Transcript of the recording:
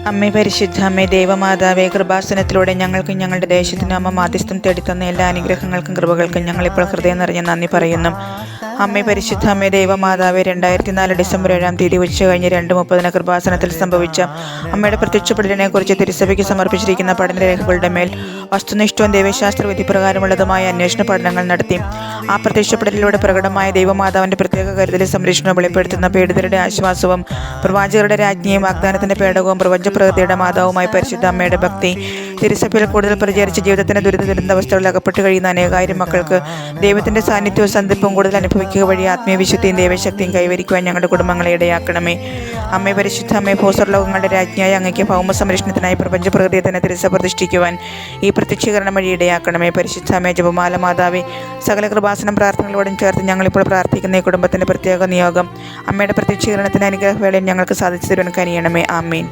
അമ്മേ പരിശുദ്ധ അമ്മേ ദൈവമാതാവേ, കൃപാസനത്തിലൂടെ ഞങ്ങൾക്കും ഞങ്ങളുടെ ദേശത്തിനും അമ്മ മാധ്യസ്ഥം തേടിത്തന്ന എല്ലാ അനുഗ്രഹങ്ങൾക്കും കൃപകൾക്കും ഞങ്ങളിപ്പോൾ ഹൃദയം നിറഞ്ഞ നന്ദി പറയുന്നു. അമ്മേ പരിശുദ്ധ അമ്മേ ദൈവമാതാവേ, 2004 ഡിസംബർ 7-ാം തീയതി ഉച്ചകഴിഞ്ഞ് 2:30 കൃപാസനത്തിൽ സംഭവിച്ച അമ്മയുടെ പ്രത്യക്ഷപ്പെടലിനെ കുറിച്ച് തിരുസഭയ്ക്ക് സമർപ്പിച്ചിരിക്കുന്ന പഠനരേഖകളുടെ മേൽ വസ്തുനിഷ്ഠവും ദൈവശാസ്ത്ര വിധിപ്രകാരമുള്ളതുമായ അന്വേഷണ പഠനങ്ങൾ നടത്തി. ആ പ്രത്യക്ഷപ്പെടലിലൂടെ പ്രകടമായ ദൈവമാതാവിൻ്റെ പ്രത്യേക കരുതലും സംരക്ഷണവും വെളിപ്പെടുത്തുന്ന പീഡിതരുടെ ആശ്വാസവും പ്രവാചകരുടെ രാജ്ഞിയും വാഗ്ദാനത്തിൻ്റെ പേടകവും പ്രപഞ്ചപ്രകൃതിയുടെ മാതാവുമായി പരിശുദ്ധ അമ്മയുടെ ഭക്തി തിരുസഭയിൽ കൂടുതൽ പ്രചരിച്ച് ജീവിതത്തിൻ്റെ ദുരന്താവസ്ഥകളിൽ അകപ്പെട്ട് കഴിയുന്ന അനേകായിരം മക്കൾക്ക് ദൈവത്തിൻ്റെ സാന്നിധ്യവും സന്ധിപ്പും കൂടുതൽ അനുഭവിക്കുക വഴി ആത്മീയ വിശുദ്ധിയും ദൈവശക്തിയും കൈവരിക്കുവാൻ ഞങ്ങളുടെ കുടുംബങ്ങളെ ഇടയാക്കണമേ. അമ്മേ പരിശുദ്ധ അമ്മേ, ഭൂസ്വർലോകങ്ങളുടെ രാജ്ഞിയായ അങ്ങയ്ക്ക് ഭൗമ സംരക്ഷണത്തിനായി പ്രപഞ്ചപ്രകൃതിയെ തന്നെ തിരുസഭ പ്രതിഷ്ഠിക്കുവാൻ ഈ പ്രത്യക്ഷീകരണം വഴി ഇടയാക്കണമേ. പരിശുദ്ധ അമ്മേ, ജപമാല മാതാവേ, സകല കൃപാസനം പ്രാർത്ഥനകളോടും ചേർത്ത് ഞങ്ങളിപ്പോൾ പ്രാർത്ഥിക്കുന്ന ഈ കുടുംബത്തിൻ്റെ പ്രത്യേക നിയോഗം അമ്മയുടെ പ്രത്യക്ഷീകരണത്തിന് അനുഗ്രഹവേളയിൽ ഞങ്ങൾക്ക് സാധിച്ചു തരുവാൻ കനിയണമേ. ആമേൻ.